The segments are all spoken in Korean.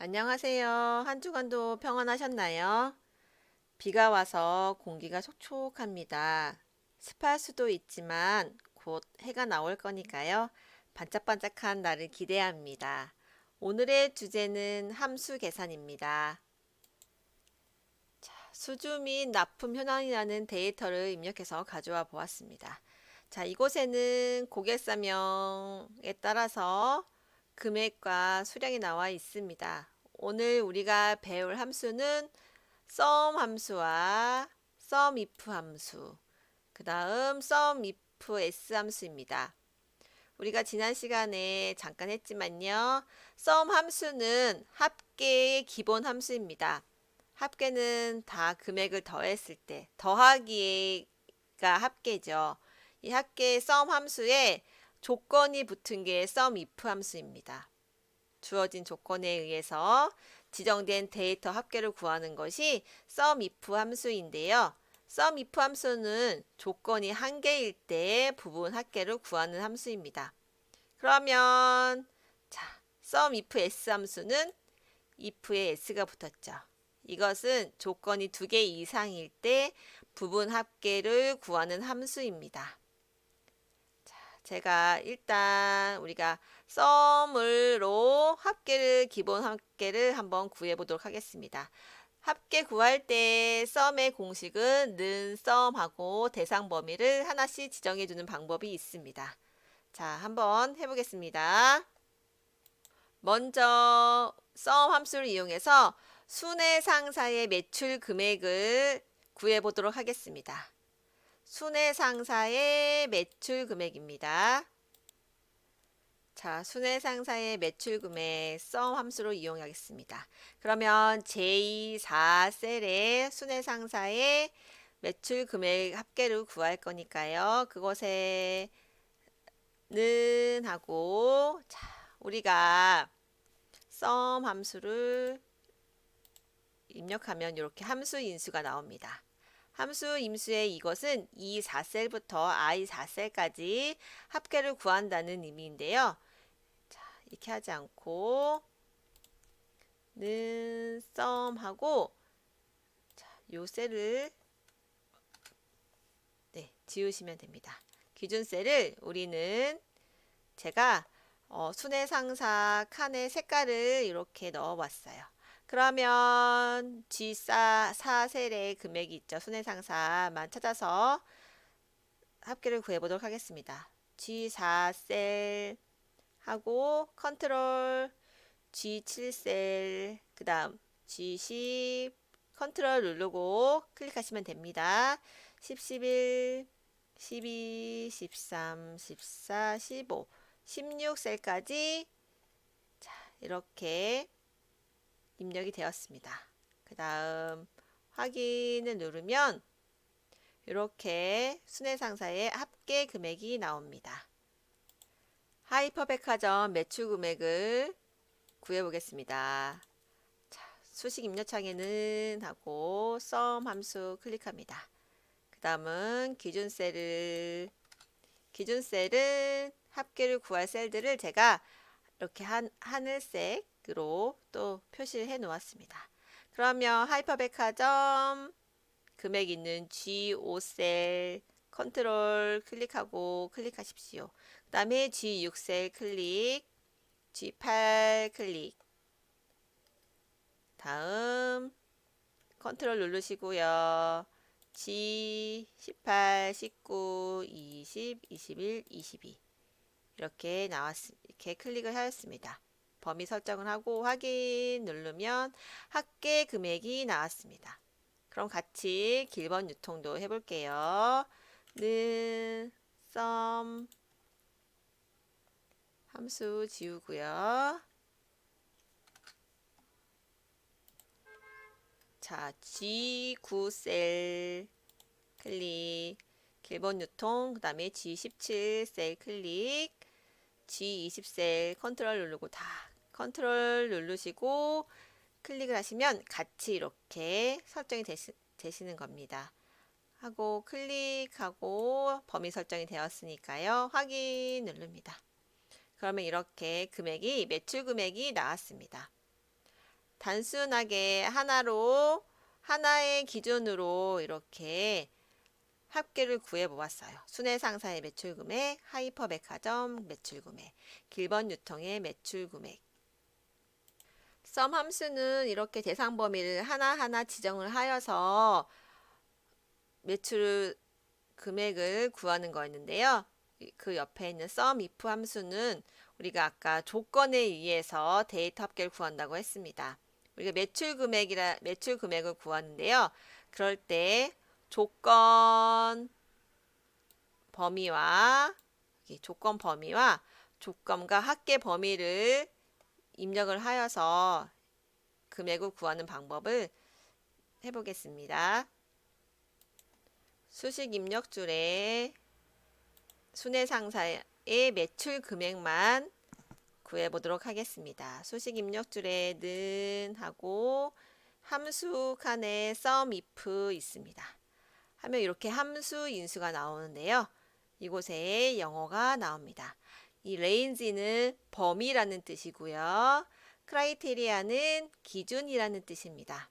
안녕하세요. 한 주간도 평안하셨나요? 비가 와서 공기가 촉촉합니다. 습할 수도 있지만 곧 해가 나올 거니까요. 반짝반짝한 날을 기대합니다. 오늘의 주제는 함수 계산입니다. 수주 및 납품 현황이라는 데이터를 입력해서 가져와 보았습니다. 자, 이곳에는 고객사명에 따라서 금액과 수량이 나와 있습니다. 오늘 우리가 배울 함수는 sum 함수와 sum if 함수, 그 다음 sum if s 함수입니다. 우리가 지난 시간에 잠깐 했지만요. sum 함수는 합계의 기본 함수입니다. 합계는 다 금액을 더했을 때, 더하기가 합계죠. 이 합계의 sum 함수에 조건이 붙은 게 sum if 함수입니다. 주어진 조건에 의해서 지정된 데이터 합계를 구하는 것이 sum if 함수인데요. sum if 함수는 조건이 한 개일 때 부분 합계를 구하는 함수입니다. 그러면 자, sum if s 함수는 if에 s가 붙었죠. 이것은 조건이 두 개 이상일 때 부분 합계를 구하는 함수입니다. 제가 일단 우리가 썸으로 기본 합계를 한번 구해 보도록 하겠습니다. 합계 구할 때 썸의 공식은 는 썸하고 대상 범위를 하나씩 지정해 주는 방법이 있습니다. 자, 한번 해보겠습니다. 먼저 썸 함수를 이용해서 순회상사의 매출 금액을 구해 보도록 하겠습니다. 순회상사의 매출 금액입니다. 자, 순회상사의 매출 금액 sum 함수로 이용하겠습니다. 그러면 J4셀의 순회상사의 매출 금액 합계를 구할 거니까요. 그것에 는 하고 자, 우리가 sum 함수를 입력하면 이렇게 함수 인수가 나옵니다. 함수 임수의 이것은 E4셀부터 I4셀까지 합계를 구한다는 의미인데요. 자, 이렇게 하지 않고 는 썸하고 요 셀을 지우시면 됩니다. 기준 셀을 우리는 제가 순회상사 칸의 색깔을 이렇게 넣어봤어요. 그러면 G4셀의 금액이 있죠. 순회상사만 찾아서 합계를 구해보도록 하겠습니다. G4셀 하고 컨트롤 G7셀 그 다음 G10 컨트롤 누르고 클릭하시면 됩니다. 10, 11, 12, 13, 14, 15, 16셀까지 이렇게 입력이 되었습니다. 그 다음 확인을 누르면 이렇게 순회상사의 합계 금액이 나옵니다. 하이퍼백화점 매출 금액을 구해보겠습니다. 자, 수식 입력창에는 하고 sum 함수 클릭합니다. 그 다음은 기준셀은 합계를 구할 셀들을 제가 이렇게 하늘색으로 또 표시를 해 놓았습니다. 그러면 하이퍼백화점 금액 있는 G5셀 컨트롤 클릭하고 클릭하십시오. 그 다음에 G6셀 클릭, G8 클릭, 다음 컨트롤 누르시고요. G18, 19, 20, 21, 22 이렇게 이렇게 클릭을 하였습니다. 범위 설정을 하고 확인 누르면 합계 금액이 나왔습니다. 그럼 같이 길번 유통도 해볼게요. 는 sum 함수 지우고요. 자, G9셀 클릭, 길번 유통, 그 다음에 G17셀 클릭, G20셀 컨트롤 누르고 다 컨트롤 누르시고 클릭을 하시면 같이 이렇게 설정이 되시는 겁니다. 하고 클릭하고 범위 설정이 되었으니까요. 확인 누릅니다. 그러면 이렇게 매출 금액이 나왔습니다. 단순하게 하나의 기준으로 이렇게 합계를 구해 보았어요. 순회상사의 매출금액, 하이퍼백화점 매출금액, 길번 유통의 매출금액. 썸 함수는 이렇게 대상 범위를 하나하나 지정을 하여서 매출 금액을 구하는 거였는데요. 그 옆에 있는 sum if 함수는 우리가 아까 조건에 의해서 데이터 합계를 구한다고 했습니다. 우리가 매출 금액을 구하는데요. 그럴 때 조건 범위와 조건과 합계 범위를 입력을 하여서 금액을 구하는 방법을 해보겠습니다. 수식 입력줄에 순회상사의 매출 금액만 구해보도록 하겠습니다. 수식 입력줄에 는 하고 함수 칸에 sum if 있습니다. 하면 이렇게 함수 인수가 나오는데요. 이곳에 영어가 나옵니다. 이 range는 범위라는 뜻이고요. 크라이테리아는 기준이라는 뜻입니다.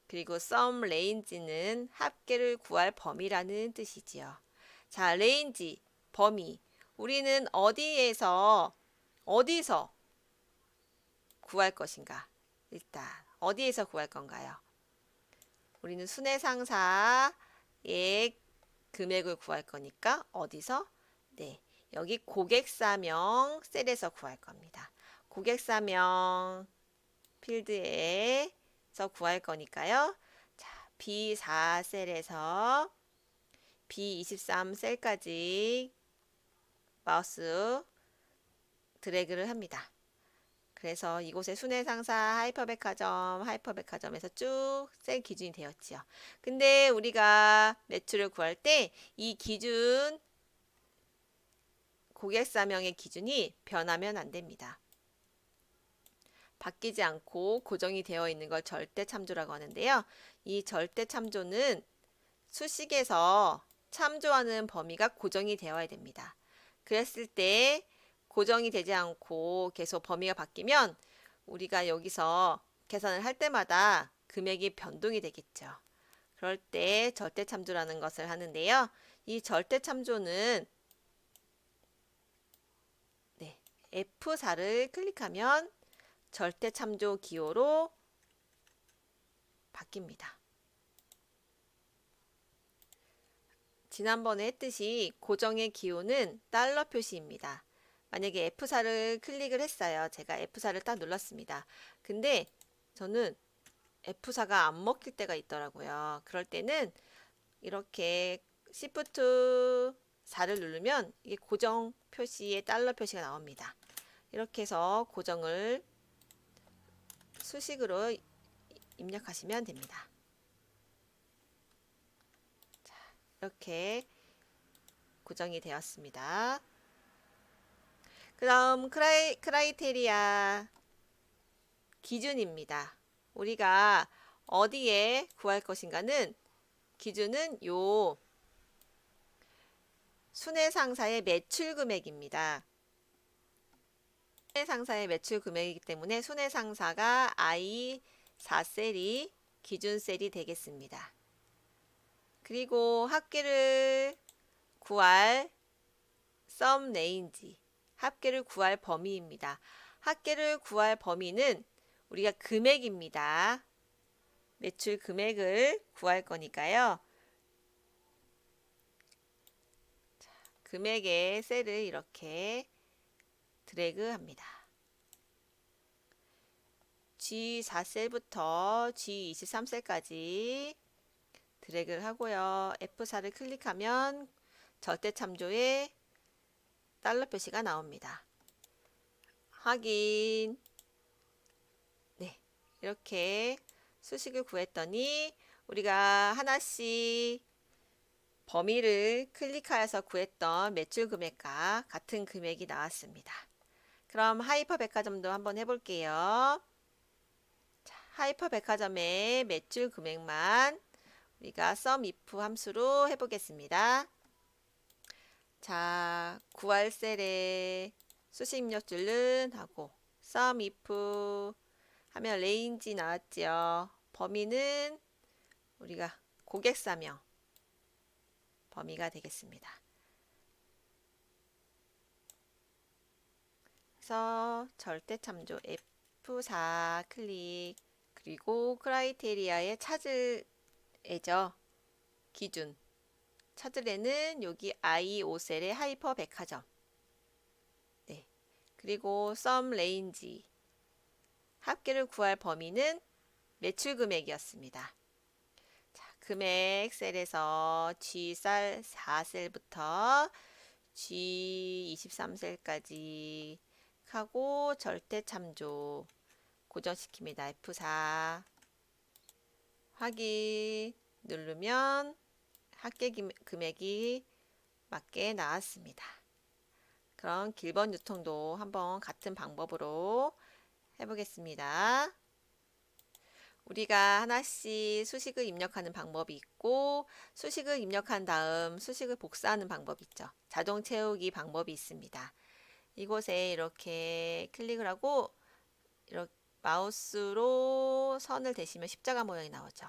그리고 sum range는 합계를 구할 범위라는 뜻이지요. 자, range, 범위. 우리는 어디서 구할 것인가? 일단 어디에서 구할 건가요? 우리는 순회상사의 금액을 구할 거니까 어디서? 네, 여기 고객사명 셀에서 구할 겁니다. 고객사명 필드에서 구할 거니까요. 자, B4 셀에서 B23 셀까지 마우스 드래그를 합니다. 그래서 이곳에 순회상사 하이퍼백화점에서 쭉 셀 기준이 되었지요. 근데 우리가 매출을 구할 때 이 기준 고객사명의 기준이 변하면 안 됩니다. 바뀌지 않고 고정이 되어 있는 걸 절대참조라고 하는데요. 이 절대참조는 수식에서 참조하는 범위가 고정이 되어야 됩니다. 그랬을 때 고정이 되지 않고 계속 범위가 바뀌면 우리가 여기서 계산을 할 때마다 금액이 변동이 되겠죠. 그럴 때 절대참조라는 것을 하는데요. 이 절대참조는 F4를 클릭하면 절대참조 기호로 바뀝니다. 지난번에 했듯이 고정의 기호는 달러 표시입니다. 만약에 F4를 클릭을 했어요. 제가 F4를 딱 눌렀습니다. 근데 저는 F4가 안 먹힐 때가 있더라고요. 그럴 때는 이렇게 Shift 4를 누르면 이게 고정 표시에 달러 표시가 나옵니다. 이렇게 해서 고정을 수식으로 입력하시면 됩니다. 자, 이렇게 고정이 되었습니다. 그 다음 크라이테리아 기준입니다. 우리가 어디에 구할 것인가는 기준은 요 순회상사의 매출 금액입니다. 순회상사의 매출 금액이기 때문에 순회상사가 I4셀이 기준셀이 되겠습니다. 그리고 합계를 구할 sum range, 합계를 구할 범위입니다. 합계를 구할 범위는 우리가 금액입니다. 매출 금액을 구할 거니까요. 자, 금액의 셀을 이렇게 드래그 합니다. G4셀부터 G23셀까지 드래그를 하고요. F4를 클릭하면 절대참조의 달러 표시가 나옵니다. 확인. 네, 이렇게 수식을 구했더니 우리가 하나씩 범위를 클릭하여서 구했던 매출 금액과 같은 금액이 나왔습니다. 그럼 하이퍼 백화점도 한번 해볼게요. 자, 하이퍼 백화점의 매출 금액만 우리가 sum if 함수로 해보겠습니다. 자, 구할 셀에 수식 입력줄은 하고 sum if 하면 레인지 나왔지요. 범위는 우리가 고객사명 범위가 되겠습니다. 그래서 절대참조 F4 클릭, 그리고 크라이테리아에 찾을 애죠. 기준. 찾을 애는 여기 I5셀의 하이퍼 백화점. 네. 그리고 썸 레인지. 합계를 구할 범위는 매출 금액이었습니다. 자, 금액 셀에서 G4 셀부터 G23셀까지 하고 절대참조 고정시킵니다. F4 확인 누르면 합계 금액이 맞게 나왔습니다. 그럼 길번 유통도 한번 같은 방법으로 해보겠습니다. 우리가 하나씩 수식을 입력하는 방법이 있고, 수식을 입력한 다음 수식을 복사하는 방법이 있죠. 자동 채우기 방법이 있습니다. 이곳에 이렇게 클릭을 하고 이렇게 마우스로 선을 대시면 십자가 모양이 나오죠.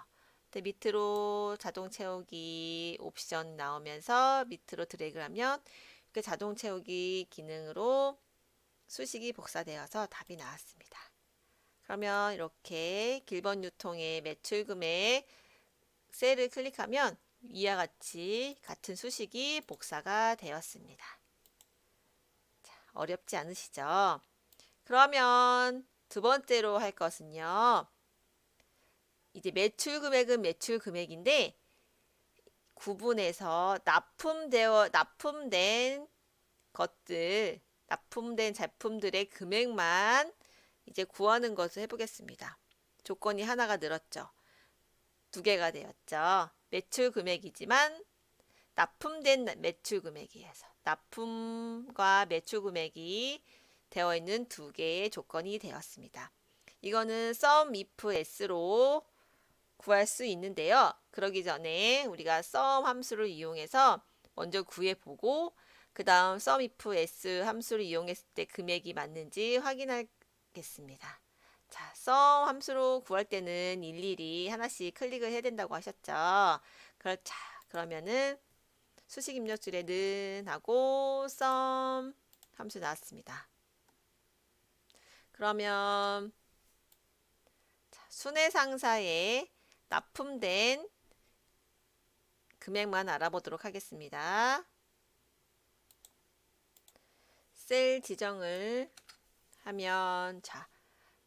근데 밑으로 자동 채우기 옵션 나오면서 밑으로 드래그를 하면 이렇게 자동 채우기 기능으로 수식이 복사되어서 답이 나왔습니다. 그러면 이렇게 길번 유통의 매출 금액 셀을 클릭하면 위와 같이 같은 수식이 복사가 되었습니다. 자, 어렵지 않으시죠? 그러면 두 번째로 할 것은요. 이제 매출 금액은 매출 금액인데 구분해서 납품된 것들, 납품된 제품들의 금액만 이제 구하는 것을 해보겠습니다. 조건이 하나가 늘었죠. 두 개가 되었죠. 매출 금액이지만 납품된 매출 금액이어서 납품과 매출 금액이 되어 있는 두 개의 조건이 되었습니다. 이거는 sum if s로 구할 수 있는데요. 그러기 전에 우리가 sum 함수를 이용해서 먼저 구해보고 그 다음 sum if s 함수를 이용했을 때 금액이 맞는지 확인하겠습니다. 자, sum 함수로 구할 때는 일일이 하나씩 클릭을 해야 된다고 하셨죠. 그렇죠. 그러면은 수식 입력줄에 는 하고 sum 함수 나왔습니다. 그러면 순회상사에 납품된 금액만 알아보도록 하겠습니다. 셀 지정을 하면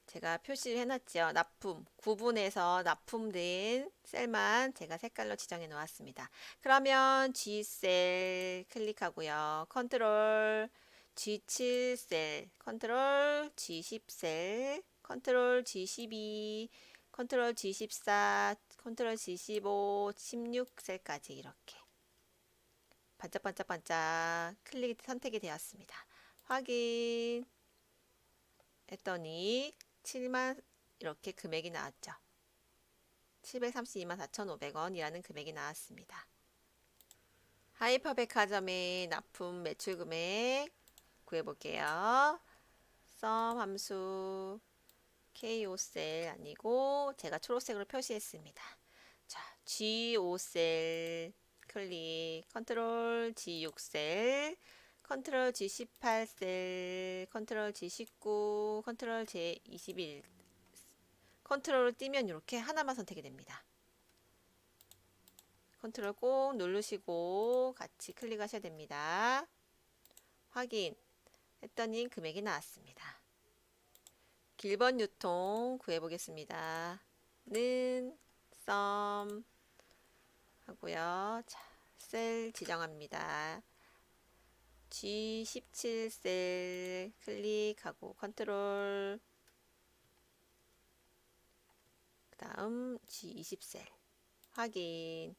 제가 표시를 해놨죠. 납품, 구분해서 납품된 셀만 제가 색깔로 지정해 놓았습니다. 그러면 G셀 클릭하고요. 컨트롤 G7셀, 컨트롤 G10셀, 컨트롤 G12, 컨트롤 G14, 컨트롤 G15, 16셀까지 이렇게 반짝반짝반짝 선택이 되었습니다. 확인 했더니 7만 이렇게 금액이 나왔죠. 732만 4,500원이라는 금액이 나왔습니다. 하이퍼백화점의 납품 매출 금액 구해볼게요. sum 함수 K5셀 아니고 제가 초록색으로 표시했습니다. 자, G5셀 클릭, 컨트롤 G6셀, 컨트롤 G18셀, 컨트롤 G19, 컨트롤 G21, 컨트롤을 띄면 이렇게 하나만 선택이 됩니다. 컨트롤 꼭 누르시고 같이 클릭하셔야 됩니다. 확인 했더니 금액이 나왔습니다. 길번 유통 구해보겠습니다. 는 sum 하고요. 자, 셀 지정합니다. G17셀 클릭하고 컨트롤 그 다음 G20셀 확인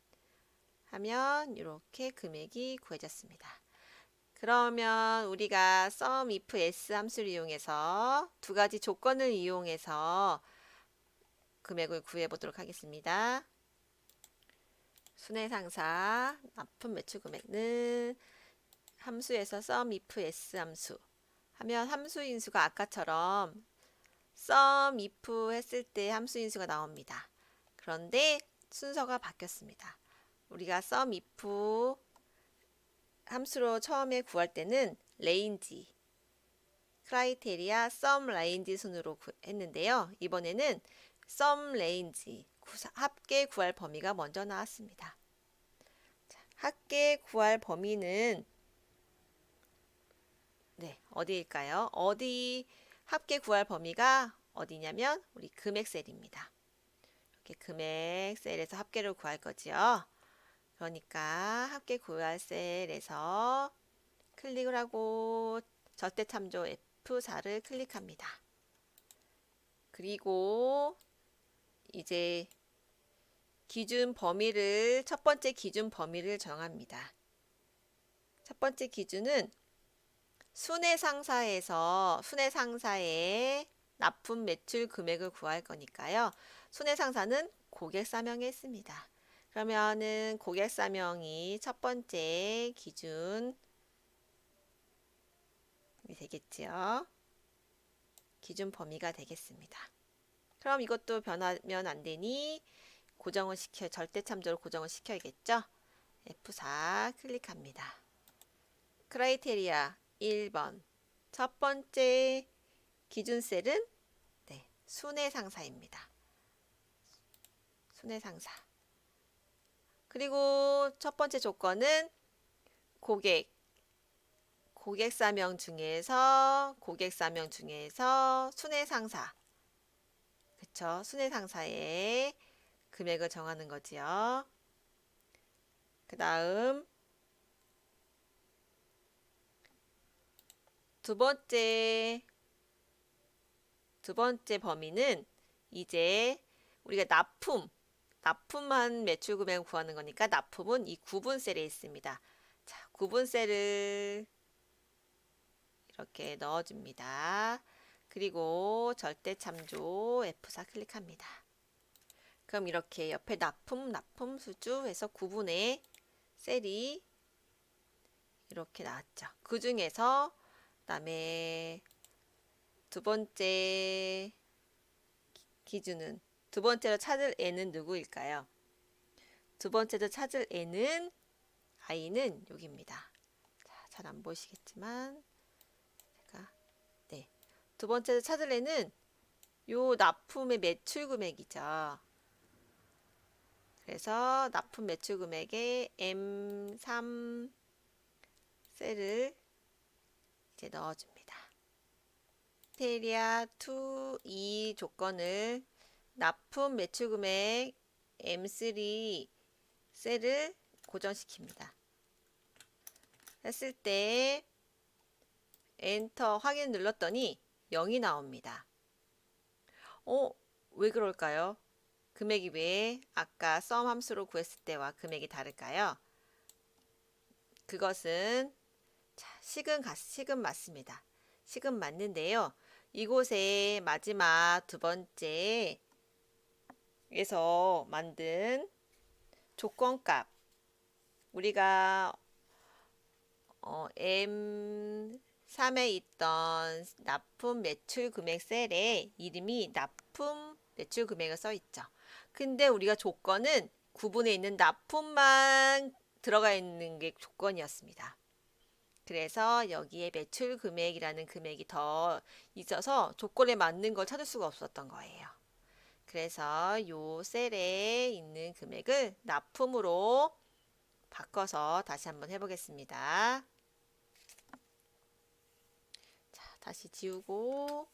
하면 이렇게 금액이 구해졌습니다. 그러면 우리가 sum if s 함수를 이용해서 두 가지 조건을 이용해서 금액을 구해 보도록 하겠습니다. 순회상사 납품 매출 금액은 함수에서 sum if s 함수 하면 함수 인수가 아까처럼 sum if 했을 때 함수 인수가 나옵니다. 그런데 순서가 바뀌었습니다. 우리가 sum if 함수로 처음에 구할 때는 range, 크라이테리아, sum range 순으로 했는데요. 이번에는 sum range, 합계 구할 범위가 먼저 나왔습니다. 자, 합계 구할 범위는 어디일까요? 합계 구할 범위가 어디냐면 우리 금액 셀입니다. 이렇게 금액 셀에서 합계를 구할 거지요. 그러니까 합계 구할 셀에서 클릭을 하고 절대참조 F4를 클릭합니다. 그리고 이제 첫 번째 기준 범위를 정합니다. 첫 번째 기준은 순회상사의 납품 매출 금액을 구할 거니까요. 순회상사는 고객사명에 있습니다. 그러면은 고객사명이 첫 번째 기준이 되겠지요. 기준 범위가 되겠습니다. 그럼 이것도 변하면 안 되니 절대참조로 고정을 시켜야겠죠. F4 클릭합니다. 크라이테리아 1번. 첫 번째 기준 셀은 순회상사입니다. 순회상사. 그리고 첫 번째 조건은 고객사명 중에서 순회상사. 그쵸? 순회상사의 금액을 정하는 거지요. 그 다음 두 번째 범위는 이제 우리가 납품한 매출 금액을 구하는 거니까 납품은 이 구분 셀에 있습니다. 자, 구분 셀을 이렇게 넣어줍니다. 그리고 절대참조 F4 클릭합니다. 그럼 이렇게 옆에 납품 수주 해서 구분의 셀이 이렇게 나왔죠. 그 중에서 그다음에 두 번째로 찾을 애는 누구일까요? 두 번째로 찾을 애는 i는 여기입니다. 잘 안 보이시겠지만 두 번째로 찾을 애는 요 납품의 매출 금액이죠. 그래서 납품 매출 금액에 M3 셀을 이제 넣어줍니다. 크라이테리아 2 조건을 납품 매출 금액 M3 셀을 고정시킵니다. 했을 때 엔터 확인 눌렀더니 0이 나옵니다. 왜 그럴까요? 금액이 왜 아까 sum 함수로 구했을 때와 금액이 다를까요? 그것은 식은 맞습니다. 식은 맞는데요. 이곳에 마지막 두 번째에서 만든 조건값 우리가 M3에 있던 납품 매출 금액 셀에 이름이 납품 매출 금액을 써 있죠. 근데 우리가 조건은 구분에 있는 납품만 들어가 있는 게 조건이었습니다. 그래서 여기에 매출 금액이라는 금액이 더 있어서 조건에 맞는 걸 찾을 수가 없었던 거예요. 그래서 요 셀에 있는 금액을 납품으로 바꿔서 다시 한번 해보겠습니다. 자, 다시 지우고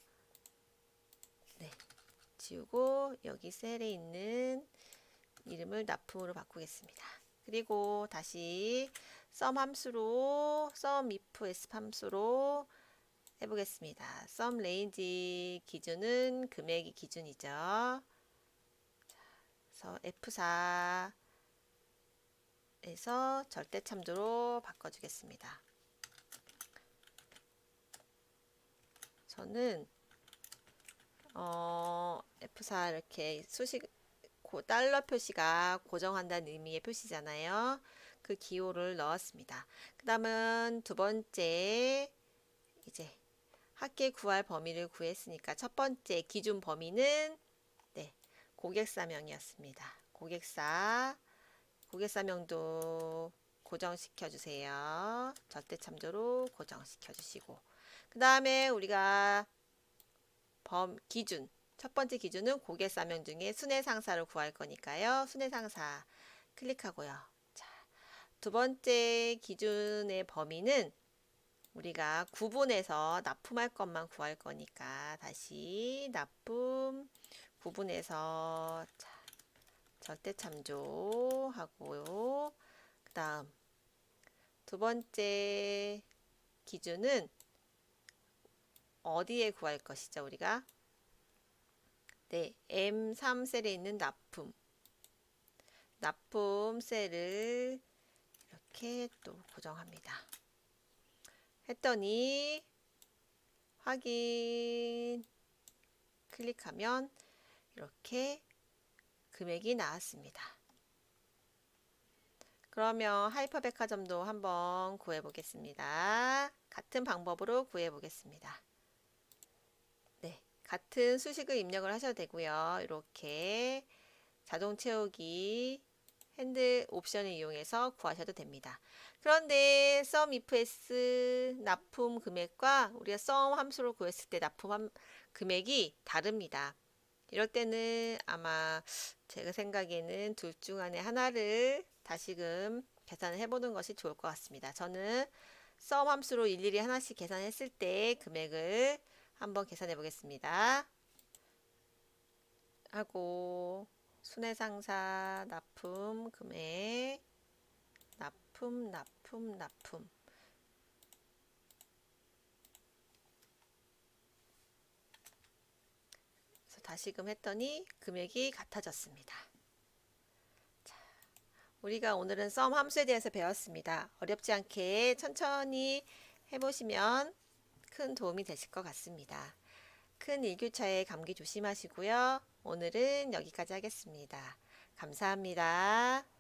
여기 셀에 있는 이름을 납품으로 바꾸겠습니다. 그리고 다시 sum if s 함수로 해보겠습니다. sum range 기준은 금액이 기준이죠. 그래서 F4에서 절대참조로 바꿔주겠습니다. 저는 F4 이렇게 달러 표시가 고정한다는 의미의 표시잖아요. 그 기호를 넣었습니다. 그 다음은 두 번째 이제 합계 구할 범위를 구했으니까 첫 번째 기준 범위는 네, 고객사명이었습니다. 고객사명도 고정시켜 주세요. 절대참조로 고정시켜 주시고 그 다음에 우리가 첫 번째 기준은 고객사명 중에 순회상사를 구할 거니까요. 순회상사 클릭하고요. 자, 두 번째 기준의 범위는 우리가 구분해서 납품할 것만 구할 거니까 다시 납품 구분해서 자, 절대참조 하고요. 그 다음 두 번째 기준은 어디에 구할 것이죠, 우리가? 네, M3셀에 있는 납품 셀을 이렇게 또 고정합니다. 했더니 확인 클릭하면 이렇게 금액이 나왔습니다. 그러면 하이퍼백화점도 한번 구해 보겠습니다. 같은 방법으로 구해 보겠습니다. 네, 같은 수식을 입력을 하셔도 되고요. 이렇게 자동 채우기 핸들 옵션을 이용해서 구하셔도 됩니다. 그런데 sum ifs 납품 금액과 우리가 sum 함수로 구했을 때 납품 금액이 다릅니다. 이럴 때는 아마 제가 생각에는 둘 중 안에 하나를 다시금 계산을 해보는 것이 좋을 것 같습니다. 저는 sum 함수로 일일이 하나씩 계산했을 때 금액을 한번 계산해 보겠습니다. 하고 순회상사 납품 금액 납품 그래서 다시금 했더니 금액이 같아졌습니다. 자, 우리가 오늘은 sum 함수에 대해서 배웠습니다. 어렵지 않게 천천히 해보시면 큰 도움이 되실 것 같습니다. 큰 일교차에 감기 조심하시고요. 오늘은 여기까지 하겠습니다. 감사합니다.